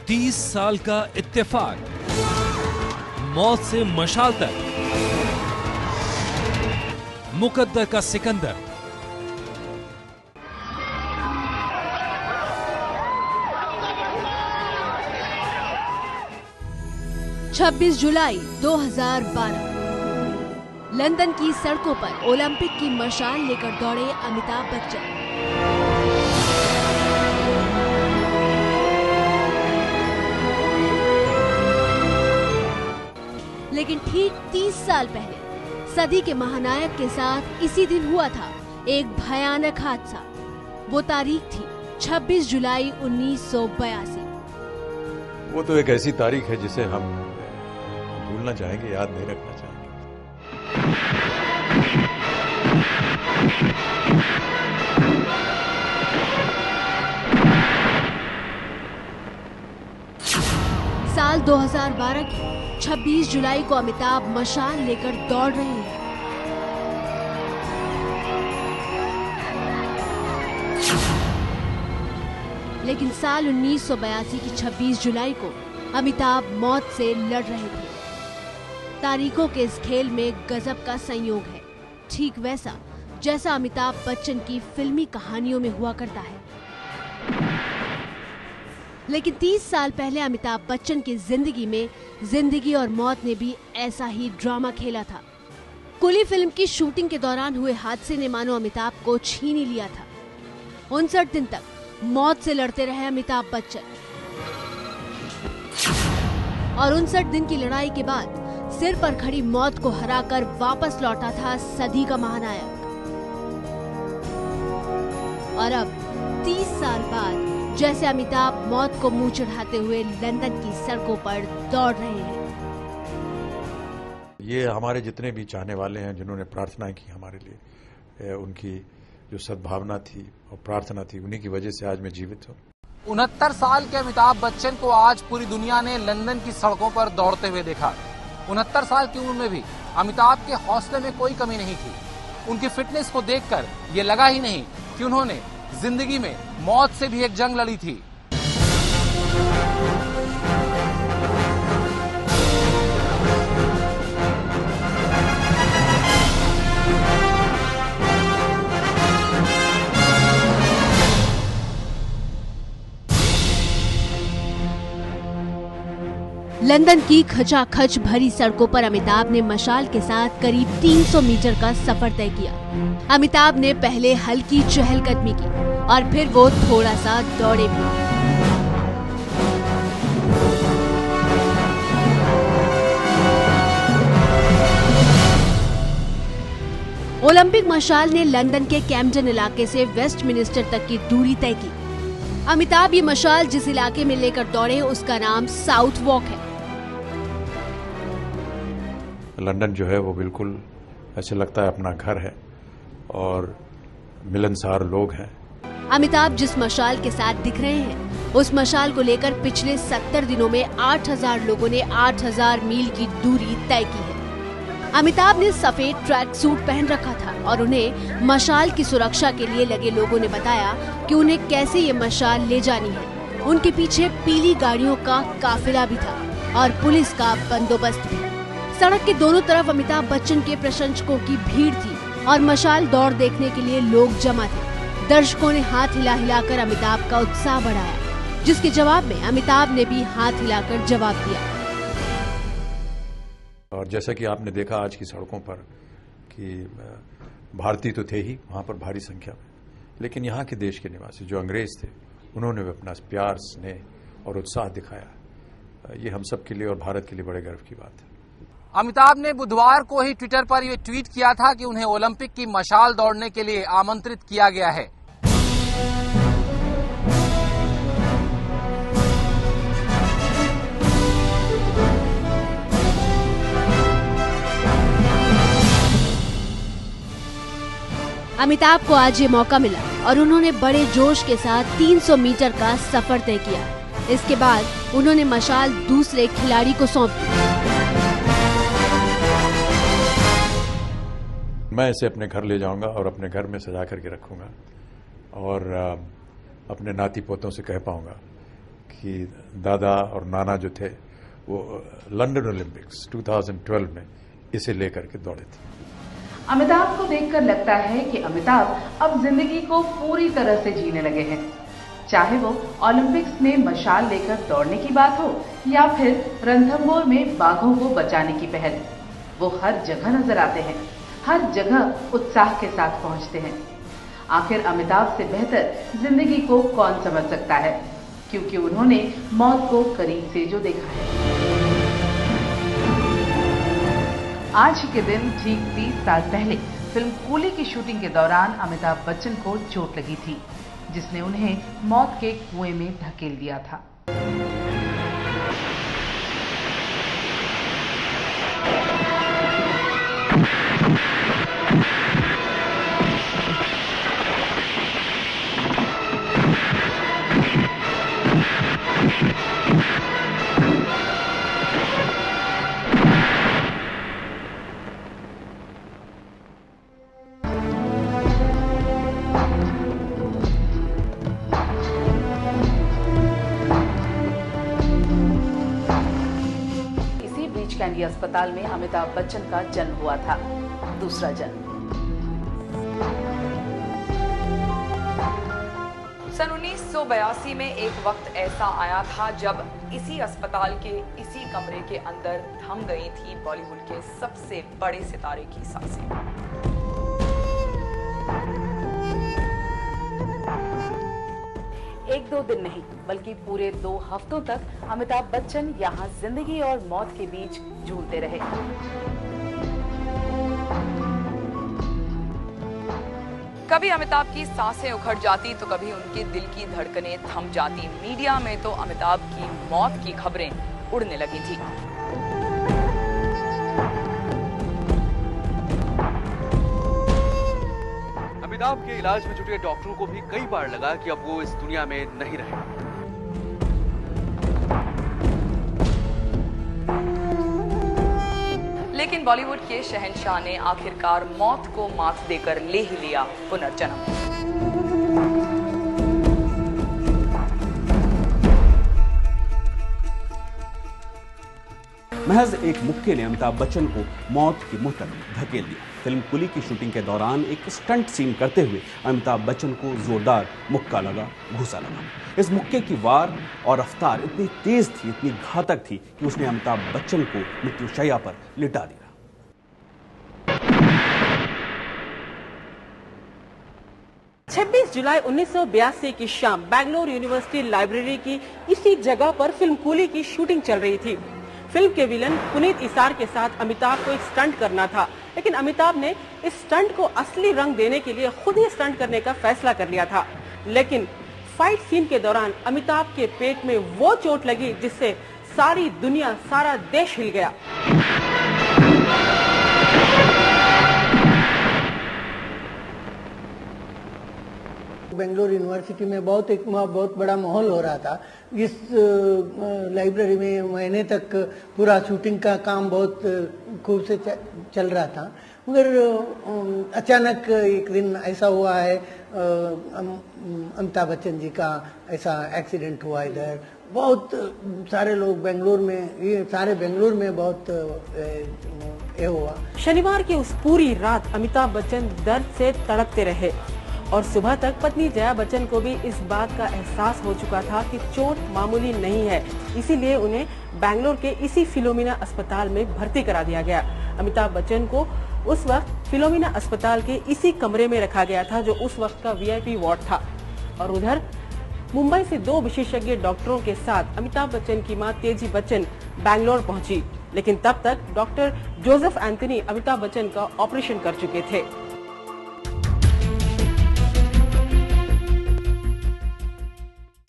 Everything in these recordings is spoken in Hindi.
30 साल का इत्तेफाक, मौत से मशाल तक, मुकद्दर का सिकंदर। छब्बीस जुलाई 2012 लंदन की सड़कों पर ओलंपिक की मशाल लेकर दौड़े अमिताभ बच्चन। लेकिन ठीक 30 साल पहले सदी के महानायक के साथ इसी दिन हुआ था एक भयानक हादसा। वो तारीख थी 26 जुलाई 1982। वो तो एक ऐसी तारीख है जिसे हम भूलना चाहेंगे, याद नहीं रखना चाहेंगे। साल 2012 की 26 जुलाई को अमिताभ मशाल लेकर दौड़ रहे हैं। लेकिन साल 1982 की 26 जुलाई को अमिताभ मौत से लड़ रहे थे। तारीखों के इस खेल में गजब का संयोग है, ठीक वैसा जैसा अमिताभ बच्चन की फिल्मी कहानियों में हुआ करता है। लेकिन 30 साल पहले अमिताभ बच्चन की जिंदगी में जिंदगी और मौत ने भी ऐसा ही ड्रामा खेला था। कुली फिल्म की शूटिंग के दौरान हुए हादसे ने मानो अमिताभ को छीन ही लिया था। 59 दिन तक मौत से लड़ते रहे अमिताभ बच्चन और 59 दिन की लड़ाई के बाद सिर पर खड़ी मौत को हराकर वापस लौटा था सदी का महानायक। और अब 30 साल बाद जैसे अमिताभ मौत को मुंह चढ़ाते हुए लंदन की सड़कों पर दौड़ रहे हैं। ये हमारे जितने भी चाहने वाले हैं जिन्होंने प्रार्थना की हमारे लिए, उनकी जो सद्भावना थी और प्रार्थना थी, उन्हीं की वजह से आज मैं जीवित हूँ। 69 साल के अमिताभ बच्चन को आज पूरी दुनिया ने लंदन की सड़कों पर दौड़ते हुए देखा। 69 साल की उम्र में भी अमिताभ के हौसले में कोई कमी नहीं थी। उनकी फिटनेस को देखकर ये लगा ही नहीं कि उन्होंने जिंदगी में मौत से भी एक जंग लड़ी थी। लंदन की खचाखच भरी सड़कों पर अमिताभ ने मशाल के साथ करीब 300 मीटर का सफर तय किया। अमिताभ ने पहले हल्की चहलकदमी की और फिर वो थोड़ा सा दौड़े भी। ओलंपिक मशाल ने लंदन के कैम्पटन इलाके से वेस्टमिनिस्टर तक की दूरी तय की। अमिताभ ये मशाल जिस इलाके में लेकर दौड़े उसका नाम साउथ वॉक है। लंदन जो है वो बिल्कुल ऐसे लगता है अपना घर है और मिलनसार लोग हैं। अमिताभ जिस मशाल के साथ दिख रहे हैं उस मशाल को लेकर पिछले 70 दिनों में 8000 लोगों ने 8000 मील की दूरी तय की है। अमिताभ ने सफेद ट्रैक सूट पहन रखा था और उन्हें मशाल की सुरक्षा के लिए लगे लोगों ने बताया कि उन्हें कैसे ये मशाल ले जानी है। उनके पीछे पीली गाड़ियों का काफिला भी था और पुलिस का बंदोबस्त भी। सड़क के दोनों तरफ अमिताभ बच्चन के प्रशंसकों की भीड़ थी और मशाल दौड़ देखने के लिए लोग जमा थे। दर्शकों ने हाथ हिला हिलाकर अमिताभ का उत्साह बढ़ाया, जिसके जवाब में अमिताभ ने भी हाथ हिलाकर जवाब दिया। और जैसा कि आपने देखा आज की सड़कों पर कि भारतीय तो थे ही वहां पर भारी संख्या में, लेकिन यहाँ के देश के निवासी जो अंग्रेज थे उन्होंने भी अपना प्यार, स्नेह और उत्साह दिखाया। ये हम सब के लिए और भारत के लिए बड़े गर्व की बात है। अमिताभ ने बुधवार को ही ट्विटर पर यह ट्वीट किया था कि उन्हें ओलंपिक की मशाल दौड़ने के लिए आमंत्रित किया गया है। अमिताभ को आज ये मौका मिला और उन्होंने बड़े जोश के साथ 300 मीटर का सफर तय किया। इसके बाद उन्होंने मशाल दूसरे खिलाड़ी को सौंप दी। मैं इसे अपने घर ले जाऊंगा और अपने घर में सजा करके रखूंगा और अपने नाती पोतों से कह पाऊंगा कि दादा और नाना जो थे वो लंदन ओलंपिक्स 2012 में इसे लेकर के दौड़े थे। अमिताभ को देखकर लगता है कि अमिताभ अब जिंदगी को पूरी तरह से जीने लगे हैं। चाहे वो ओलंपिक्स में मशाल लेकर दौड़ने की बात हो या फिर रणथंभौर में बाघों को बचाने की पहल, वो हर जगह नजर आते हैं, हर जगह उत्साह के साथ पहुंचते हैं। आखिर अमिताभ से बेहतर जिंदगी को कौन समझ सकता है, क्योंकि उन्होंने मौत को करीब से जो देखा है। आज ही के दिन ठीक 30 साल पहले फिल्म कूली की शूटिंग के दौरान अमिताभ बच्चन को चोट लगी थी, जिसने उन्हें मौत के कुएं में धकेल दिया था। कैंडी अस्पताल में अमिताभ बच्चन का जन्म हुआ था, दूसरा जन्म। सन 1982 में एक वक्त ऐसा आया था जब इसी अस्पताल के इसी कमरे के अंदर थम गई थी बॉलीवुड के सबसे बड़े सितारे की सांसें। एक दो दिन नहीं बल्कि पूरे 2 हफ्तों तक अमिताभ बच्चन यहाँ जिंदगी और मौत के बीच झूलते रहे। कभी अमिताभ की सांसें उखड़ जाती तो कभी उनके दिल की धड़कनें थम जाती। मीडिया में तो अमिताभ की मौत की खबरें उड़ने लगी थी। अमिताभ के इलाज में जुटे डॉक्टरों को भी कई बार लगा कि अब वो इस दुनिया में नहीं रहे। लेकिन बॉलीवुड के शहंशाह ने आखिरकार मौत को मात देकर ले ही लिया पुनर्जन्म। महज एक मुक्के ने अमिताभ बच्चन को मौत की मुंह तक धकेल दिया। फिल्म कुली की शूटिंग के दौरान एक स्टंट सीन करते हुए अमिताभ बच्चन को जोरदार मुक्का लगा, घुसा लगा। इस मुक्के की वार और रफ्तार इतनी तेज थी, इतनी घातक थी कि उसने अमिताभ बच्चन को मृत्युशैया पर लिटा दिया। 26 जुलाई 1982 की शाम बैंगलोर यूनिवर्सिटी लाइब्रेरी की इसी जगह पर फिल्म कूली की शूटिंग चल रही थी। फिल्म के विलन पुनीत इसार के साथ अमिताभ को एक स्टंट करना था, लेकिन अमिताभ ने इस स्टंट को असली रंग देने के लिए खुद ही स्टंट करने का फैसला कर लिया था। लेकिन फाइट सीन के दौरान अमिताभ के पेट में वो चोट लगी जिससे सारी दुनिया, सारा देश हिल गया। बेंगलोर यूनिवर्सिटी में बहुत बड़ा माहौल हो रहा था। इस लाइब्रेरी में महीने तक पूरा शूटिंग का काम बहुत खूब से चल रहा था, मगर अचानक एक दिन ऐसा हुआ है, अमिताभ बच्चन जी का ऐसा एक्सीडेंट हुआ। इधर बहुत सारे लोग बेंगलोर में बहुत ये हुआ। शनिवार की उस पूरी रात अमिताभ बच्चन दर्द से तड़पते रहे और सुबह तक पत्नी जया बच्चन को भी इस बात का एहसास हो चुका था कि चोट मामूली नहीं है, इसीलिए उन्हें बैंगलोर के इसी फिलोमिना अस्पताल में भर्ती करा दिया गया। अमिताभ बच्चन को उस वक्त फिलोमिना अस्पताल के इसी कमरे में रखा गया था जो उस वक्त का VIP वार्ड था। और उधर मुंबई से 2 विशेषज्ञ डॉक्टरों के साथ अमिताभ बच्चन की मां तेजी बच्चन बैंगलोर पहुंची, लेकिन तब तक doctor Joseph Anthony Amitabh Bachchan का ऑपरेशन कर चुके थे।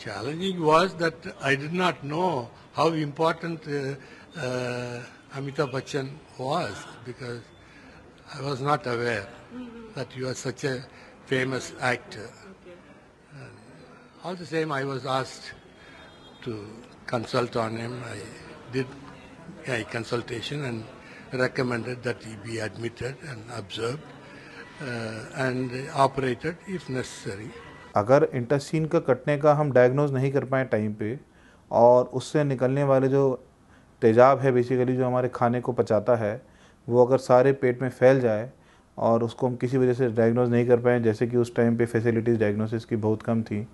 Challenging was that I did not know how important Amitabh Bachchan was, because I was not aware that he was such a famous actor. All the same, I was asked to consult on him. I did a consultation and recommended that he be admitted and observed and operated if necessary. अगर इंटेस्टाइन का कटने का हम डायग्नोज नहीं कर पाए टाइम पे और उससे निकलने वाले जो तेजाब है बेसिकली जो हमारे खाने को पचाता है, वो अगर सारे पेट में फैल जाए और उसको हम किसी वजह से डायग्नोज नहीं कर पाएँ, जैसे कि उस टाइम पे फैसिलिटीज़ डायग्नोसिस की बहुत कम थी,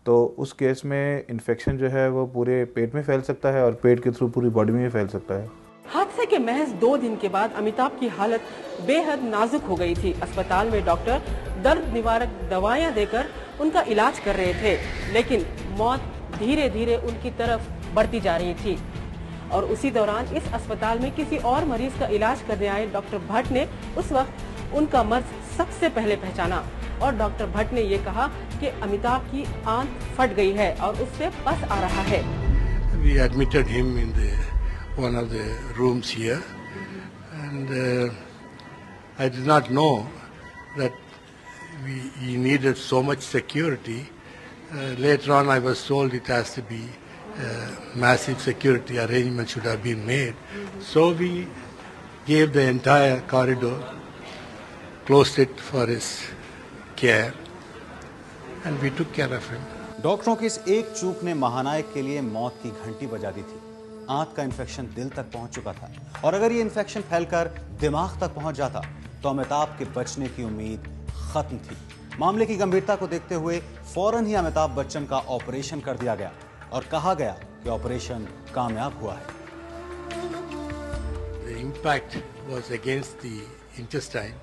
तो उस केस में इन्फेक्शन जो है वो पूरे पेट में फैल सकता है और पेट के थ्रू पूरी बॉडी में भी फैल सकता है। हादसे के महज 2 दिन के बाद अमिताभ की हालत बेहद नाजुक हो गई थी। अस्पताल में डॉक्टर दर्द निवारक दवाएं देकर उनका इलाज कर रहे थे, लेकिन मौत धीरे धीरे उनकी तरफ बढ़ती जा रही थी। और उसी दौरान इस अस्पताल में किसी और मरीज का इलाज करने आए डॉक्टर भट्ट ने उस वक्त उनका मर्ज सबसे पहले पहचाना और डॉक्टर भट्ट ने ये कहा कि अमिताभ की आंत फट गई है और उससे पस आ रहा है। We admitted him in one of the rooms here, and I did not know that he needed so much security. Later on, I was told it has to be massive security arrangements should have been made. So we gave the entire corridor, closed it for his care, and we took care of him. डॉक्टरों की इस एक चूक ने महानायक के लिए मौत की घंटी बजा दी थी। आंत का इन्फेक्शन दिल तक पहुंच चुका था और अगर ये इन्फेक्शन फैलकर दिमाग तक पहुंच जाता तो अमिताभ के बचने की उम्मीद खत्म थी। मामले की गंभीरता को देखते हुए फौरन ही अमिताभ बच्चन का ऑपरेशन कर दिया गया और कहा गया कि ऑपरेशन कामयाब हुआ है। The impact was against the intestine,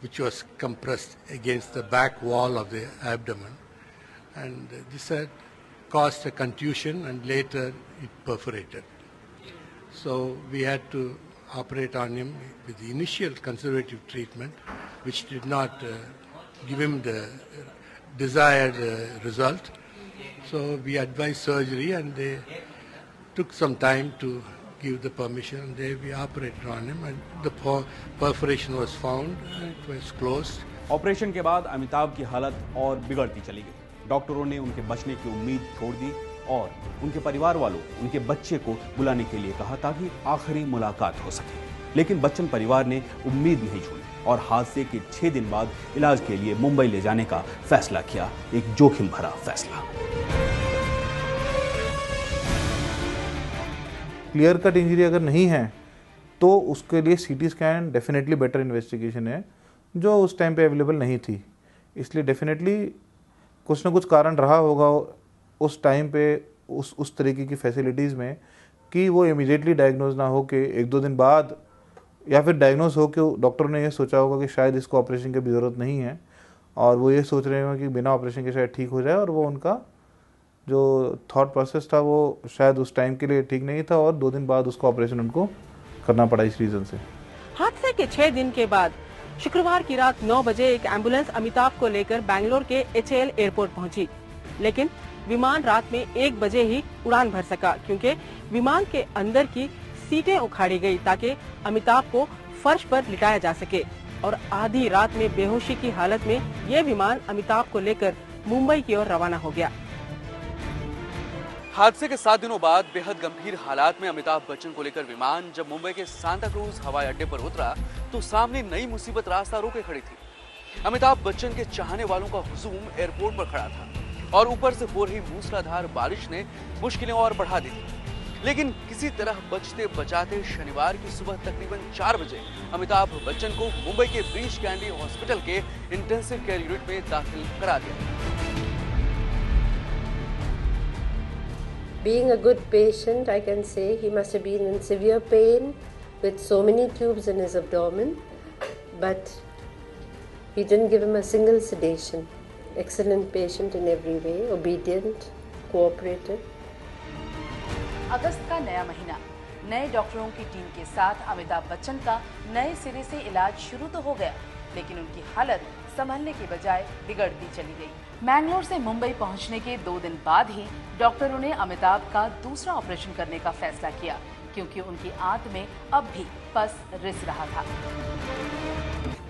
which was compressed against the back wall of the abdomen, and this had caused a contusion and later it perforated. So we had to operate on him with the initial conservative treatment, which did not give him the desired result. So we advised surgery, and they took some time to give the permission, and we operated on him, and the perforation was found and it was closed. Operation के बाद अमिताभ की हालत और बिगड़ती चली गई। डॉक्टरों ने उनके बचने की उम्मीद छोड़ दी और उनके परिवार वालों उनके बच्चे को बुलाने के लिए कहा ताकि आखिरी मुलाकात हो सके, लेकिन बच्चन परिवार ने उम्मीद नहीं छोड़ी और हादसे के 6 दिन बाद इलाज के लिए मुंबई ले जाने का फैसला किया, एक जोखिम भरा फैसला। क्लियर कट इंजरी अगर नहीं है तो उसके लिए CT scan definitely better investigation है, जो उस टाइम पे अवेलेबल नहीं थी। इसलिए डेफिनेटली कुछ ना कुछ कारण रहा होगा उस टाइम पे उस तरीके की फैसिलिटीज़ में कि वो इमीडिएटली डायग्नोज ना हो के 1-2 दिन बाद, या फिर डायग्नोज हो के डॉक्टर ने ये सोचा होगा कि शायद इसको ऑपरेशन की भी ज़रूरत नहीं है और वो ये सोच रहे होंगे कि बिना ऑपरेशन के शायद ठीक हो जाए, और वो उनका जो थॉट प्रोसेस था वो शायद उस टाइम के लिए ठीक नहीं था और 2 दिन बाद उसको ऑपरेशन उनको करना पड़ा इस रीज़न से। हादसे के 6 दिन के बाद शुक्रवार की रात 9 बजे एक एम्बुलेंस अमिताभ को लेकर बैंगलोर के HAL एयरपोर्ट पहुंची, लेकिन विमान रात में 1 बजे ही उड़ान भर सका क्योंकि विमान के अंदर की सीटें उखाड़ी गई ताकि अमिताभ को फर्श पर लिटाया जा सके, और आधी रात में बेहोशी की हालत में ये विमान अमिताभ को लेकर मुंबई की ओर रवाना हो गया। हादसे के 7 दिनों बाद बेहद गंभीर हालात में अमिताभ बच्चन को लेकर विमान जब मुंबई के सांता क्रूज हवाई अड्डे पर उतरा तो सामने नई मुसीबत रास्ता रोके खड़ी थी। अमिताभ बच्चन के चाहने वालों का हुजूम एयरपोर्ट पर खड़ा था और ऊपर से हो रही मूसलाधार बारिश ने मुश्किलें और बढ़ा दी थी। लेकिन किसी तरह बचते बचाते शनिवार की सुबह तकरीबन 4 बजे अमिताभ बच्चन को मुंबई के ब्रीच कैंडी हॉस्पिटल के इंटेंसिव केयर यूनिट में दाखिल करा दिया। Being a good patient, I can say he must have been in severe pain with so many tubes in his abdomen, but we didn't give him a single sedation. Excellent patient in every way, obedient, cooperative. अगस्त का नया महीना, नए डॉक्टरों की टीम के साथ अमिताभ बच्चन का नए सिरे से इलाज शुरू तो हो गया, लेकिन उनकी हालत संभलने की बजाय बिगड़ती चली गई। मैंगलोर से मुंबई पहुंचने के 2 दिन बाद ही डॉक्टरों ने अमिताभ का दूसरा ऑपरेशन करने का फैसला किया क्योंकि उनकी आंत में अब भी पस रिस रहा था।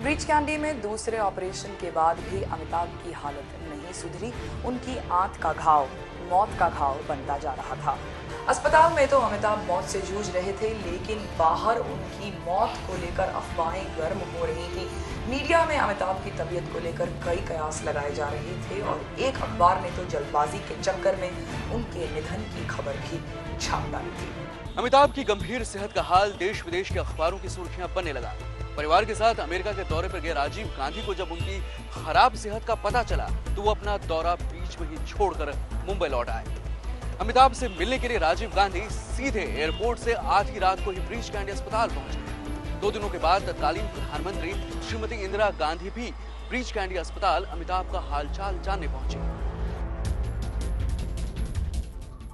ब्रीच कैंडी में दूसरे ऑपरेशन के बाद भी अमिताभ की हालत नहीं सुधरी। उनकी आंत का घाव मौत का घाव बनता जा रहा था। अस्पताल में तो अमिताभ मौत से जूझ रहे थे, लेकिन बाहर उनकी मौत को लेकर अफवाहें गर्म हो रही थी। मीडिया में अमिताभ की तबीयत को लेकर कई कयास लगाए जा रहे थे और एक अखबार ने तो जल्दबाजी के चक्कर में उनके निधन की खबर भी छाप डाली थी। अमिताभ की गंभीर सेहत का हाल देश विदेश के अखबारों की सुर्खियां बनने लगा। परिवार के साथ अमेरिका के दौरे पर गए राजीव गांधी को जब उनकी खराब सेहत का पता चला तो वो अपना दौरा बीच में ही छोड़कर मुंबई लौट आए। अमिताभ से मिलने के लिए राजीव गांधी सीधे एयरपोर्ट से आधी रात को ही ब्रीच कैंडी अस्पताल पहुंचे। 2 दिनों के बाद तत्कालीन प्रधानमंत्री श्रीमती इंदिरा गांधी भी ब्रीच कैंडी अस्पताल अमिताभ का हालचाल जानने पहुंचे।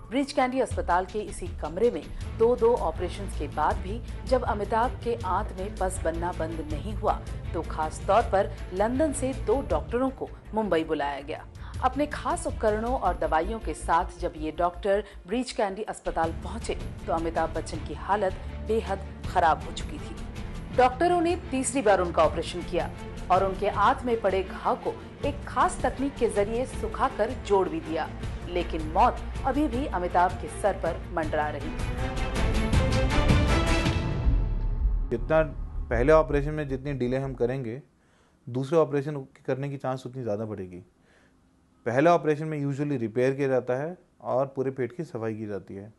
ब्रीच कैंडी अस्पताल के इसी कमरे में 2 ऑपरेशन के बाद भी जब अमिताभ के आंत में पस बनना बंद नहीं हुआ तो खास तौर पर लंदन से 2 डॉक्टरों को मुंबई बुलाया गया। अपने खास उपकरणों और दवाइयों के साथ जब ये डॉक्टर ब्रीच कैंडी अस्पताल पहुंचे तो अमिताभ बच्चन की हालत बेहद खराब हो चुकी थी। डॉक्टरों ने तीसरी बार उनका ऑपरेशन किया और उनके आंत में पड़े घाव को एक खास तकनीक के जरिए सुखाकर जोड़ भी दिया, लेकिन मौत अभी भी अमिताभ के सर पर मंडरा रही थी। जितना पहले ऑपरेशन में जितनी डिले हम करेंगे, दूसरे ऑपरेशन करने की चांस उतनी ज़्यादा बढ़ेगी। पहले ऑपरेशन में यूजुअली रिपेयर किया जाता है और पूरे पेट की सफाई की जाती है।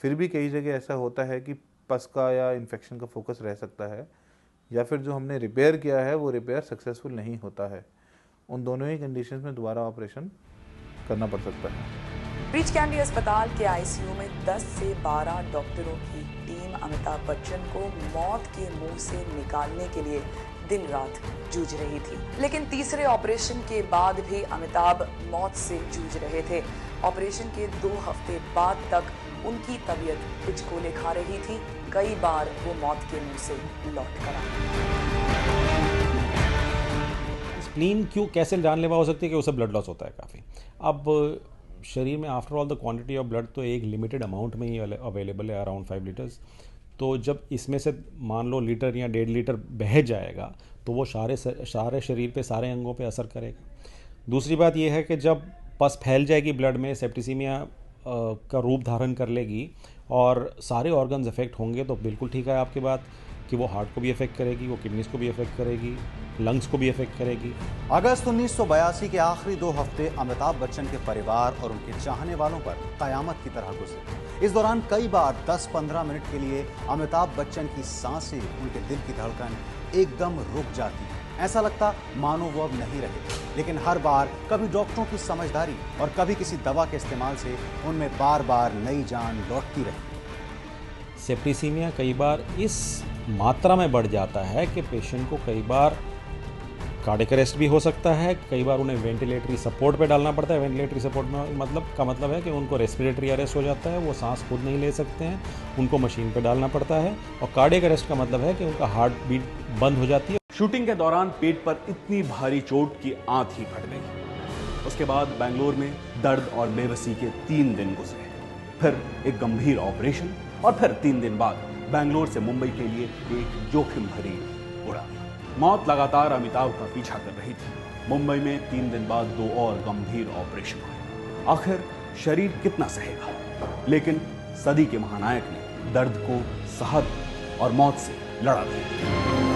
फिर भी कई जगह ऐसा होता है कि पस का या इन्फेक्शन का फोकस रह सकता है, या फिर जो हमने रिपेयर किया है वो रिपेयर सक्सेसफुल नहीं होता है। उन दोनों ही कंडीशंस में दोबारा ऑपरेशन करना पड़ सकता है। ब्रीच कैंडी अस्पताल के आईसीयू में 10 से 12 डॉक्टरों की टीम अमिताभ बच्चन को मौत के मुंह से निकालने के लिए दिन रात जूझ रही थी, लेकिन तीसरे ऑपरेशन के बाद भी अमिताभ मौत से जूझ रहे थे। ऑपरेशन के 2 हफ्ते बाद तक उनकी तबीयत पिचकोले खा रही थी। कई बार वो मौत के मुंह से लौट कर आए। स्प्लीन क्यों कैसे जानलेवा हो सकती है कि उससे ब्लड लॉस होता है काफ़ी। अब शरीर में after all the quantity of blood तो एक लिमिटेड अमाउंट में ही अवेलेबल है, अराउंड 5 लीटर्स। तो जब इसमें से मान लो लीटर या 1.5 लीटर बह जाएगा तो वो सारे शरीर पे, सारे अंगों पे असर करेगा। दूसरी बात यह है कि जब पस फैल जाएगी ब्लड में, सेप्टिसीमिया का रूप धारण कर लेगी और सारे ऑर्गन्स अफेक्ट होंगे, तो बिल्कुल ठीक है आपकी बात कि वो हार्ट को भी अफेक्ट करेगी, वो किडनीज को भी अफेक्ट करेगी, लंग्स को भी अफेक्ट करेगी। अगस्त 1982 के आखिरी 2 हफ्ते अमिताभ बच्चन के परिवार और उनके चाहने वालों पर कयामत की तरह गुजरे। इस दौरान कई बार 10-15 मिनट के लिए अमिताभ बच्चन की सांसें, उनके दिल की धड़कन एकदम रुक जाती। ऐसा लगता मानो वो अब नहीं रहे, लेकिन हर बार कभी डॉक्टरों की समझदारी और कभी किसी दवा के इस्तेमाल से उनमें बार बार नई जान लौटती रही। सेप्टिसीमिया कई बार इस मात्रा में बढ़ जाता है कि पेशेंट को कई बार कार्डियक अरेस्ट भी हो सकता है, कई बार उन्हें वेंटिलेटरी सपोर्ट पे डालना पड़ता है। वेंटिलेटरी सपोर्ट में मतलब है कि उनको रेस्पिरेटरी अरेस्ट हो जाता है, वो सांस खुद नहीं ले सकते हैं, उनको मशीन पे डालना पड़ता है। और कार्डियक अरेस्ट का मतलब है कि उनका हार्ट बीट बंद हो जाती है। शूटिंग के दौरान पेट पर इतनी भारी चोट की आंत ही फट गई। उसके बाद बेंगलोर में दर्द और बेबसी के 3 दिन गुजरे, फिर एक गंभीर ऑपरेशन और फिर 3 दिन बाद बेंगलोर से मुंबई के लिए एक जोखिम भरी उड़ान। मौत लगातार अमिताभ का पीछा कर रही थी। मुंबई में 3 दिन बाद 2 और गंभीर ऑपरेशन हुए। आखिर शरीर कितना सहेगा, लेकिन सदी के महानायक ने दर्द को सहद और मौत से लड़ा दिया।